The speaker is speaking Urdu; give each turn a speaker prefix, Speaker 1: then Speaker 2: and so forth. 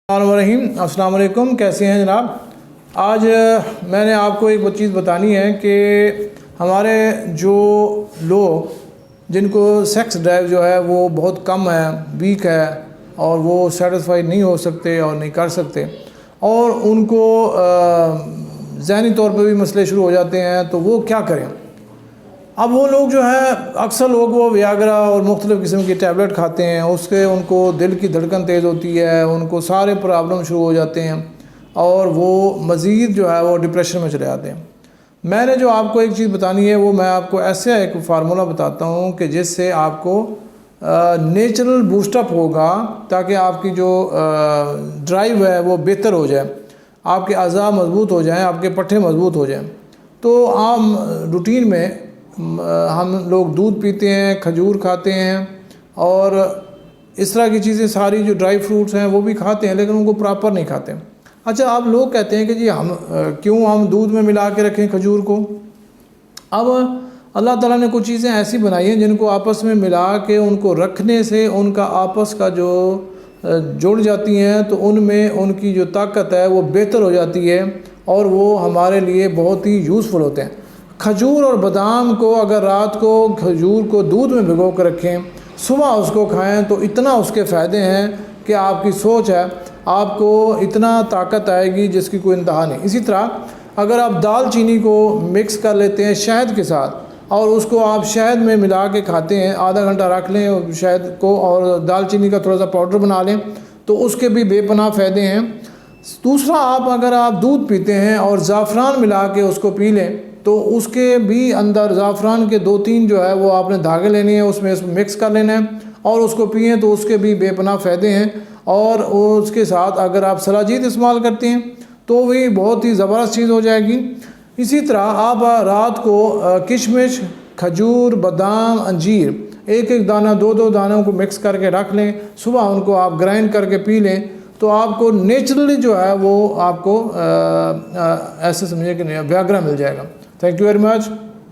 Speaker 1: السلام علیکم، کیسے ہیں جناب؟ آج میں نے آپ کو ایک چیز بتانی ہے کہ ہمارے جو لوگ جن کو سیکس ڈرائیو جو ہے وہ بہت کم ہے، ویک ہے، اور وہ سیٹسفائی نہیں ہو سکتے اور نہیں کر سکتے، اور ان کو ذہنی طور پہ بھی مسئلے شروع ہو جاتے ہیں، تو وہ کیا کریں؟ اب وہ لوگ جو ہے اکثر لوگ وہ ویاگرا اور مختلف قسم کی ٹیبلٹ کھاتے ہیں، اس کے ان کو دل کی دھڑکن تیز ہوتی ہے، ان کو سارے پرابلم شروع ہو جاتے ہیں اور وہ مزید جو ہے وہ ڈپریشن میں چلے جاتے ہیں۔ میں نے جو آپ کو ایک چیز بتانی ہے، وہ میں آپ کو ایسے ایک فارمولہ بتاتا ہوں کہ جس سے آپ کو نیچرل بوسٹ اپ ہوگا، تاکہ آپ کی جو ڈرائیو ہے وہ بہتر ہو جائے، آپ کے اعضاء مضبوط ہو جائیں، آپ کے پٹھے مضبوط ہو جائیں۔ تو عام روٹین میں ہم لوگ دودھ پیتے ہیں، کھجور کھاتے ہیں، اور اس طرح کی چیزیں ساری جو ڈرائی فروٹس ہیں وہ بھی کھاتے ہیں، لیکن ان کو پراپر نہیں کھاتے۔ اچھا، آپ لوگ کہتے ہیں کہ جی ہم دودھ میں ملا کے رکھیں کھجور کو؟ اب اللہ تعالیٰ نے کچھ چیزیں ایسی بنائی ہیں جن کو آپس میں ملا کے ان کو رکھنے سے ان کا آپس کا جو جڑ جاتی ہیں، تو ان میں ان کی جو طاقت ہے وہ بہتر ہو جاتی ہے، اور وہ ہمارے لیے بہت ہی یوزفل ہوتے ہیں۔ کھجور اور بادام کو اگر رات کو کھجور کو دودھ میں بھگو کر رکھیں، صبح اس کو کھائیں، تو اتنا اس کے فائدے ہیں کہ آپ کی سوچ ہے، آپ کو اتنا طاقت آئے گی جس کی کوئی انتہا نہیں۔ اسی طرح اگر آپ دال چینی کو مکس کر لیتے ہیں شہد کے ساتھ، اور اس کو آپ شہد میں ملا کے کھاتے ہیں، آدھا گھنٹہ رکھ لیں شہد کو، اور دال چینی کا تھوڑا سا پاؤڈر بنا لیں، تو اس کے بھی بے پناہ فائدے ہیں۔ دوسرا، اگر آپ دودھ پیتے ہیں اور زعفران ملا کے اس کو پی لیں، تو اس کے بھی اندر زعفران کے 2-3 جو ہے وہ آپ نے دھاگے لینے ہیں، اس میں مکس کر لینا ہے اور اس کو پئیں، تو اس کے بھی بے پناہ فائدے ہیں۔ اور اس کے ساتھ اگر آپ سلاجید استعمال کرتے ہیں تو بھی بہت ہی زبردست چیز ہو جائے گی۔ اسی طرح آپ رات کو کشمش، کھجور، بادام، انجیر، ایک دانہ 2 دانوں کو مکس کر کے رکھ لیں، صبح ان کو آپ گرائنڈ کر کے پی لیں، تو آپ کو نیچرلی جو ہے وہ آپ کو ایسے سمجھے کہ ویاگرا مل جائے گا۔ Thank you very much.